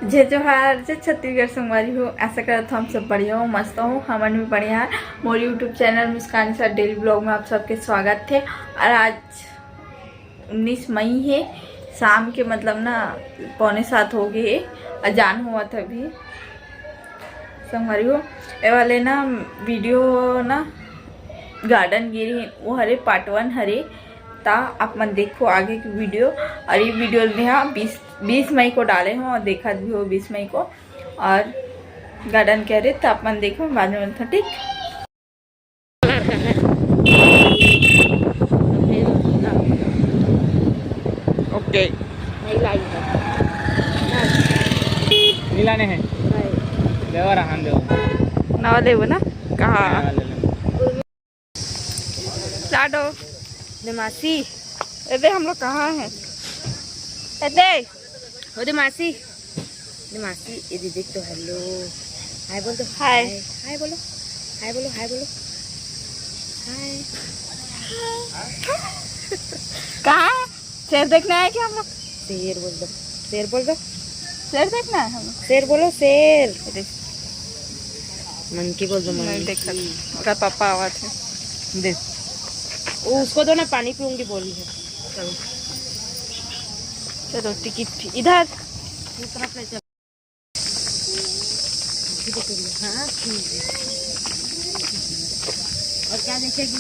जय जोहार, जय छत्तीसगढ़ संगवारी हो। ऐसा करत हम सब बढ़िया हो, मस्त हो, हमन भी बढ़िया है। मोर यूट्यूब चैनल मुस्कान सर डेली ब्लॉग में आप सबके स्वागत थे। और आज 19 मई है, शाम के मतलब ना 6:45 हो गए, अजान हुआ था अभी संगवारी हो। ये वाले ना वीडियो ना गार्डन गिरी वो हरे पार्ट 1 हरे ता आप मन देखो आगे की वीडियो। और ये वीडियो में हाँ 20 मई को डाले हो और देखा भी हो 20 मई को। और गार्डन कह रहे तो आप मन देखो बाद में था, ठीक। ओके नीलाने हैं देवा रहन दो नवा लेबो ना कहा लाडो मासी। अरे हम लोग कहाँ हैं? अरे हो दे मासी, मासी ये दीदी तो हेलो हाय बोल दो। हाय हाय बोलो, हाय बोलो, हाय बोलो, हाय। कहाँ शेर देखना है क्या हम लोग? शेर बोल दो, शेर बोल दो, शेर देखना है हम लोग। शेर बोलो, शेर। अरे मंकी बोल दो, नहीं देख मंकी। सकते, उसका पापा आवा थे। देख वो उसको दो ना, पानी पीऊंगी बोली है। चलो चलो टिकट इधर। दूसरा पे चल। हाँ ठीक है। और क्या देखेगी?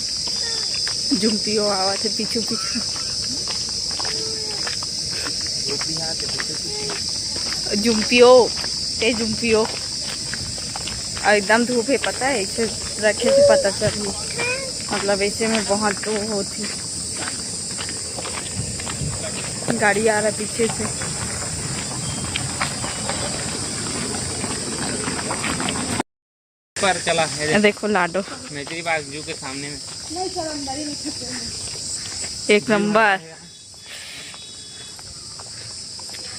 झुमपियो आवा थे पीछू पीछू। झुमपियो ते झुमपियो। और एकदम धूप है, पता है, इसे रखे से पता चल रही, मतलब ऐसे में बहुत धूप होती। गाड़ी आ रहा पीछे से। पर चला है देखो लाडो मेरी बाजू के सामने में एक नंबर।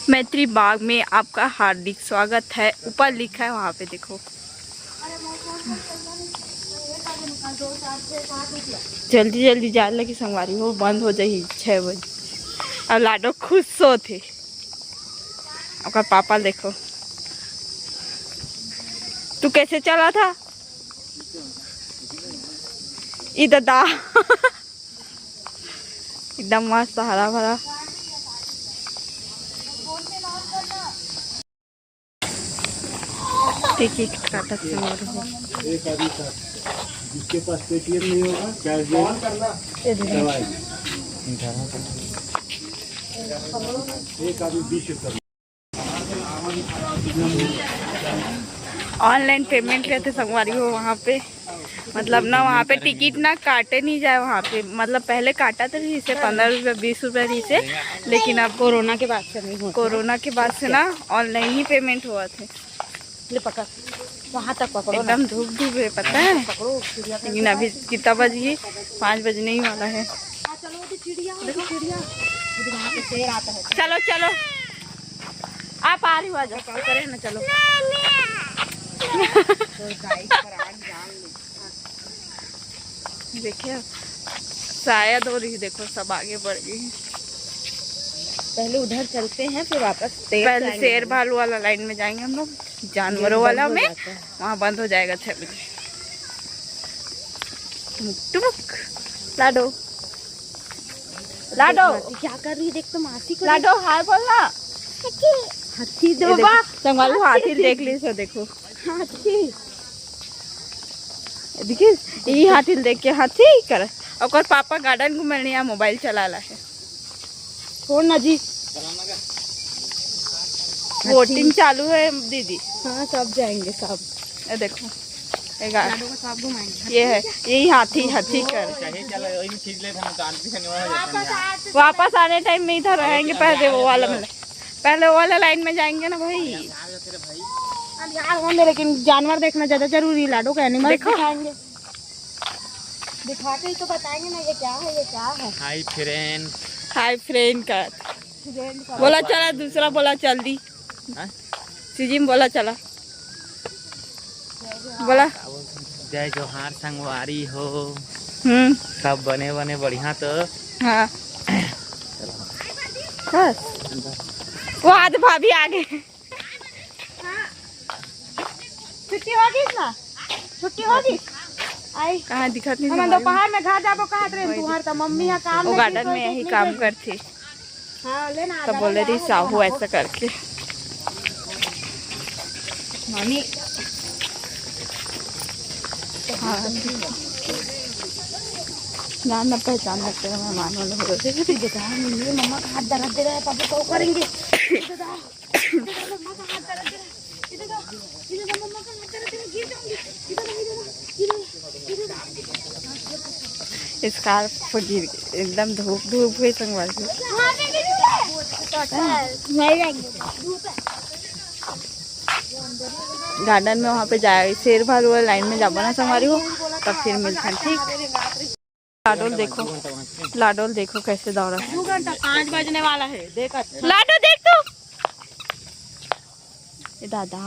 मैत्री बाग में आपका हार्दिक स्वागत है, ऊपर लिखा है वहाँ पे देखो। जल्दी जल्दी जाने लगी संगवारी हो, बंद हो जाए 6 बजे। और लाडो खुश सो थे। आपका पापा देखो, तू कैसे चला था इधर दा एकदम मस्त हरा भरा। टिकट काटा से एक आदमी साथ, जिसके पास पेटीएम नहीं होगा कैश देगा, एक आदमी 20 रुपये। ऑनलाइन पेमेंट करते संगवारी हो वहाँ पे, मतलब ना वहाँ पे टिकट ना काटे नहीं जाए वहाँ पे। मतलब पहले काटा था इसे 15 रुपये 20 रुपये से, लेकिन अब कोरोना के बाद से नहीं हुआ। कोरोना के बाद से ना ऑनलाइन ही पेमेंट हुआ थे। ले पकड़, वहाँ तक पकड़ो ना। एकदम धूप धूप है पता है, पकड़ो। लेकिन अभी कितना बज गई? 5 बजने ही वाला है। चलो चिड़िया, देखो चिड़िया, वहाँ पे शेर आता है। चलो चलो आप आ रही हो, आ जाओ। कॉल करें ना, चलो। देखिए शायद हो रही, देखो सब आगे बढ़ गई। पहले उधर चलते हैं फिर वापस पहले शेर भालू वाला लाइन में जाएंगे हम लोग, जानवरों वाला में वहाँ बंद हो जाएगा 6 बजे। टुक लाडो, लाडो क्या कर रही है? देख तो मासी को। लाडो हाय बोलना। हाथी दो देखो, संगवारी हाथी देख ली सो देखो। हाथी देखिए यही हाथी देख के हाथी कर। और पापा गार्डन घूमने या मोबाइल चला ला है। छोड़ ना जी, वोटिंग चालू है दीदी। हाँ सब जाएंगे सब। ये देखो ये सब घुमाएंगे। ये है, यही हाथी हाथी कर। चलो वही खींच ले हम शांति से नहीं वापस आने टाइम में इधर रहेंगे, पहले वो वाला में, पहले वो वाला लाइन में जाएंगे ना भाई। यार होंगे, लेकिन जानवर देखना ज्यादा जरूरी। लाडो का एनिमल दिखाएंगे, दिखाते ही तो बताएंगे ना ये क्या है, ये क्या है। हाय फ्रेंड, हाय फ्रेंड का बोला चला, दूसरा बोला चल दी। सीजिम बोला चला, बोला जय जोहार संगवारी हो। सब बने बने बढ़िया तो। हाँ बस वो आज भाभी आ गए। छुट्टी होगी ना, छुट्टी होगी आई कहाँ दिखत नहीं हम दोपहर में घर जाबो कहाँ ट्रेन तुहार त मम्मी यहाँ काम वो गार्डन में यही काम करती हाँ लेना तो बोल रही थी साहू ऐसा करके मम्मी हाँ ना पहचान लगते हैं मेहमान वाले हो रहे थे मम्मी मम्मा का हाथ दर्द दे रहा है पापा तो करेंगे मम्मा का हाथ दर्द दे रहा है इधर मम्मा का हाथ दर्द दे रहा है गिर जाऊंगी स्कार्फ गिर एकदम धूप धूप हुई संगवारी गार्डन में वहाँ पे जाए शेर भालू वाला लाइन में जाबो ना संगवारी हो तब फिर मिलते हैं ठीक। लाडोल देखो कैसे दौड़ा है 2 घंटा 5 बजने वाला है देख लाडो देख तो ये दादा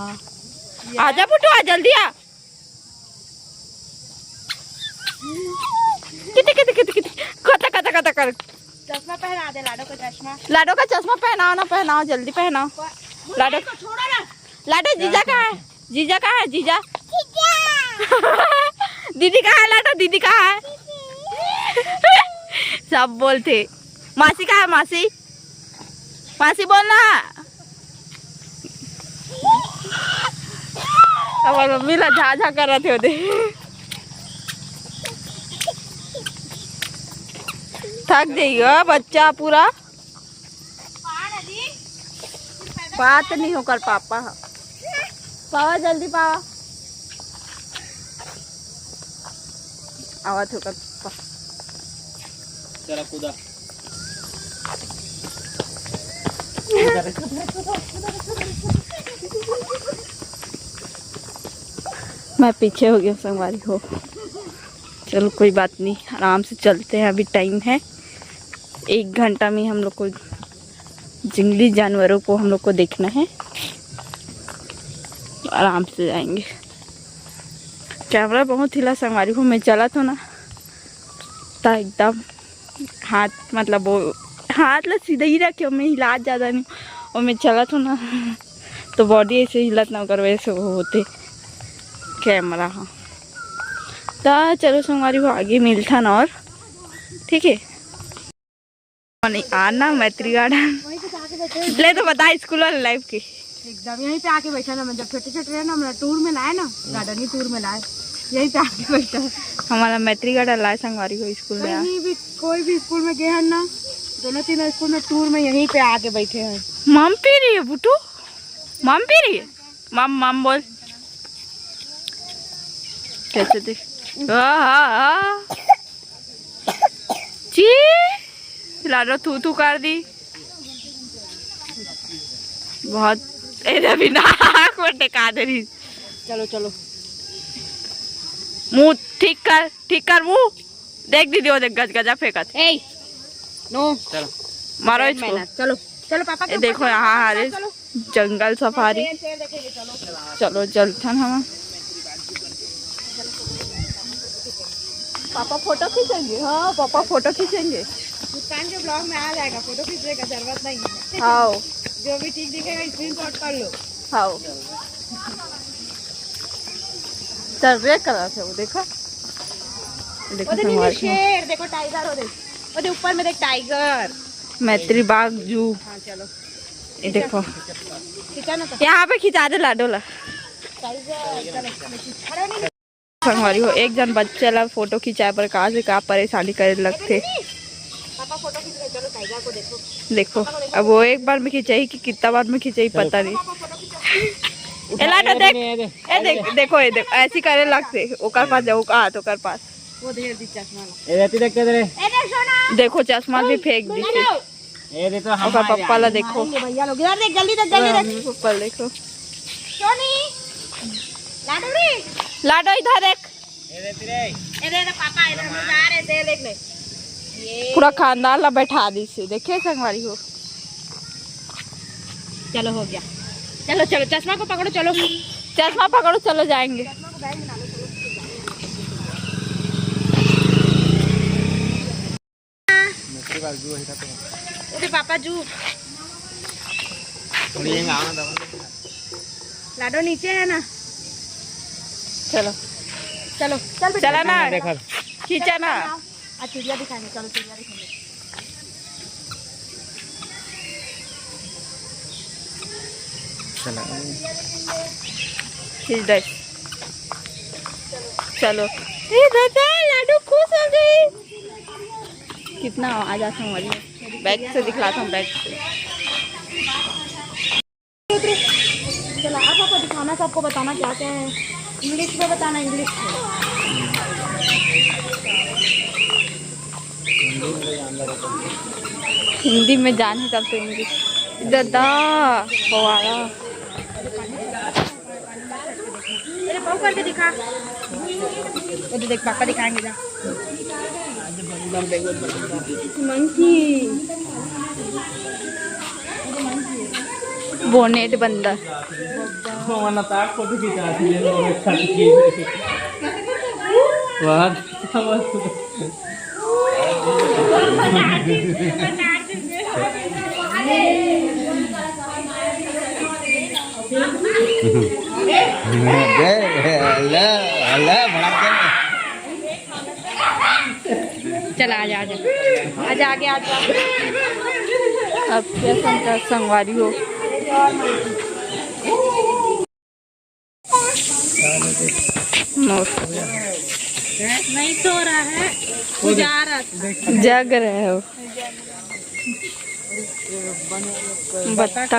आजा पुटू आ जल्दी आ कितने कितने कितने कितने कता कता कता कर चश्मा पहना दे लाडो का चश्मा पहनाओ ना पहनाओ जल्दी पहनाओ लाडो छोड़ो ना लाडो जीजा कहाँ है जीजा कहाँ है जीजा दीदी कहाँ है लाडो दीदी कहाँ है सब बोलते मासी कहाँ है मासी मासी बोलना हमारी मम्मी ला झाझा कर रहे थे उधर थक जाइएगा बच्चा पूरा बात नहीं होकर पापा पावा जल्दी पावा आवाज होकर चला कूदा मैं पीछे हो गया संगवारी हो चलो कोई बात नहीं आराम से चलते हैं अभी टाइम है 1 घंटा में हम लोग को जंगली जानवरों को हम लोग को देखना है आराम से जाएंगे कैमरा बहुत हिला संगवारी हो मैं चला तो ना था एकदम हाथ मतलब वो हाथ ला सीधा ही रखे मैं हिला ज़्यादा नहीं और मैं चला तो ना तो बॉडी ऐसे हिलत ना कर वैसे वो होते कैमरा हाँ तो चलो संगवारी हो आगे मिलता ना और ठीक है नहीं आना मैत्री गार्डन ले तो बता स्कूल वाले लाइफ की एकदम यहीं पे आके बैठा ना जब छोटे छोटे रहे ना हमारा टूर में लाए ना गार्डन ही टूर में लाए यहीं पे आके बैठा हमारा मैत्री गार्डन लाए संगवारी हो स्कूल में कहीं भी कोई भी स्कूल में गए हैं ना 2-3 स्कूल में टूर में यहीं पे आके बैठे हैं मम पी रही है बुटू मम पी रही है मम मम बोल कैसे देख ची लाडो तू तू कर दी बहुत इधर भी नाक में टिका दे रही चलो चलो मुंह ठीक कर मुंह देख दीदी वो देख गज गजा फेंकत ए नो चलो मारो इसको चलो चलो पापा ये देखो यहाँ हरे जंगल सफारी चलो चलते हैं हम पापा फोटो खींचेंगे हाँ पापा फोटो खींचेंगे मुस्कान के ब्लॉग में आ जाएगा फोटो खींचने का जरूरत नहीं है हाँ जो भी ठीक दिखेगा स्क्रीनशॉट कर लो हाँ चल रे कलर से वो देखो देखो नीचे हमारे शेर देखो टाइगर हो देख ओदे ऊपर में देख टाइगर मैत्री बाग जू हाँ चलो ये देखो खींचा ना तो यहाँ पे खिंचा दे लाडोला टाइगर चलो अरे नहीं संगवारी हो एक जन बच्चे ला फोटो खिंचाए पर कहाँ से कहाँ परेशानी करे लगते पापा फोटो खींच रहे चलो टाइगर को देखो देखो अब वो एक बार में खिंचाई कि कितना बार में खिंचाई पता नहीं ए लाडो देख ए देख देखो ये देखो ऐसी करे लगते ओकर पास जाओ का हाथ ओकर पास वो ढेर दी चश्मा ए रहती देख के रे ए देख सोना देखो चश्मा भी फेंक दी ए दे तो हम ओकर पप्पा ला देखो भैया लोग इधर देख जल्दी देख ऊपर देखो सोनी लाडो रे लाडो इधर देख ए रहती रे इधर पापा इधर हम जा रहे थे देख ले ये पूरा खानदान ला बैठा दी से देखे संगवारी हो चलो हो गया चलो चलो चश्मा को पकड़ो चलो चश्मा पकड़ो चलो जाएंगे अरे पापा जू थोड़ी यहां आना दबा लाडो नीचे है ना चलो चलो चल बेटा चला ना, देखा खींचा ना। आज चिड़िया दिखाएंगे, चलो चिड़िया दिखाएंगे। चला खींच दे। चलो ए दादा लाडू खुश हो गई। कितना आ जाता हूँ वाली बैग से दिखलाता हूँ, बैग से। चलो आप आपको दिखाना, सबको बताना क्या क्या है। इंग्लिश में बताना, इंग्लिश में। हिंदी में जान है तब तो इंग्लिश। दादा फवारा अरे पापा करके दिखा, वो तो देख पापा दिखाएंगे जा। मंकी, बोनेट बंदर। mana takut kita hasilnya orang sakit. Wah, चला आजा आजा आजा आगे आजा। अब क्या संता संगवारी हो। नहीं सो रहा है, वो जा रहा था। जग रहे हो। बत्तख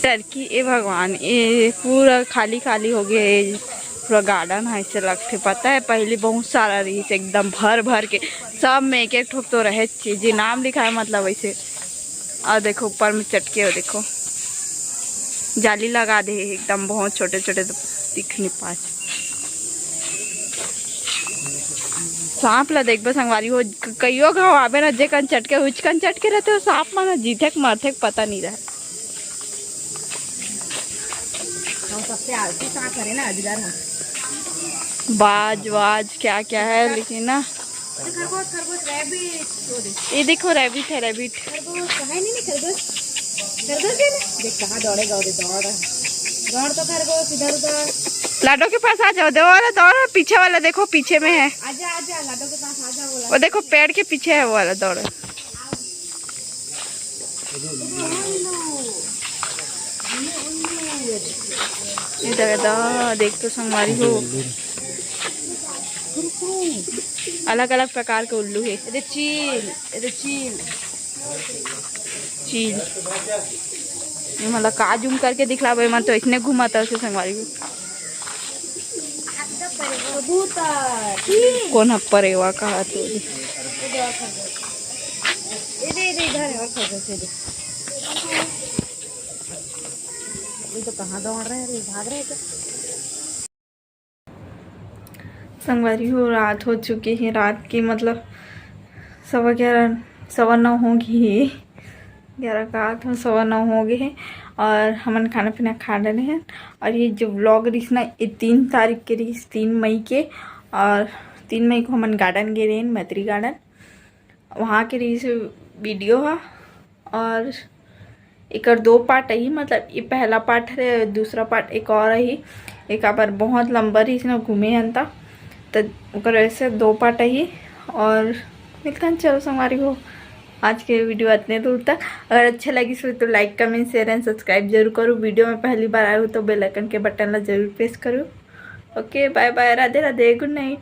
टर्की। ए भगवान, ये पूरा खाली खाली हो गया। ये पूरा गार्डन है ऐसे लगते। पता है पहले बहुत सारा रही एकदम भर भर के, सब में एक एक ठोक तो रहे चीज नाम लिखा है मतलब वैसे। और देखो ऊपर में चटके हो, देखो जाली लगा दे एकदम, बहुत छोटे छोटे तो दिख नहीं पाए। सांप ला देख संगवारी हो, कईयो घाव आवे ना, जे कन चटके हुचकन चटके रहते हो सांप माना जीते मरते पता नहीं रहे। हम सबसे आलसी सांप है ना, अजगर है। बाज वाज क्या क्या है लेकिन ना। खरगोश खरगोश रैबिट, ये देखो रैबिट है, रैबिट। खरगोश है नहीं खरगोश, खरगोश है ना। देख कहाँ दौड़ेगा, उधर दौड़ दौड़ तो खरगोश इधर उधर। लाडो के पास आ जाओ, दौड़ पीछे वाला देखो, पीछे में है। आजा आजा लाडो के पास आजा। बोला वो देखो पेड़ के पीछे है वो वाला, दौड़। इधर देख तो संगवारी हो, अलग अलग प्रकार के उल्लू है। इधर चील, इधर चील चील ये मतलब का जूम करके दिखला मन तो इतने घुमाता है संगवारी को। कबूतर कौन है परेवा कहा तो। इधर है और खरगोश इधर। ये तो कहाँ दौड़ रहे हैं, भाग रहे हैं। संगवारी हो रात हो चुकी है, रात की मतलब 11:15 9:15 होगी। 11 का तो 9:15 हो गए हैं और हमन खाना पीना खा रहे हैं। और ये जो व्लॉग रही ना, ये 3 तारीख के रही, 3 मई के। और 3 मई को हमन गार्डन गए रहे, मैत्री गार्डन। वहाँ के रही से वीडियो है। और एक और 2 पार्ट है, मतलब ये पहला पार्ट है, दूसरा पार्ट एक और है। एक बार बहुत लंबा रही इसने घूमे हन तो ऐसे 2 पार्ट है। और मिलता है चलो संगवारी हो आज के वीडियो इतने दूर तक। अगर अच्छा लगी तो like comment share and subscribe जरूर करो। वीडियो में पहली बार आए हो तो बेल आइकन के बटन ला जरूर प्रेस करो। Okay bye bye, Radhe Radhe, good night.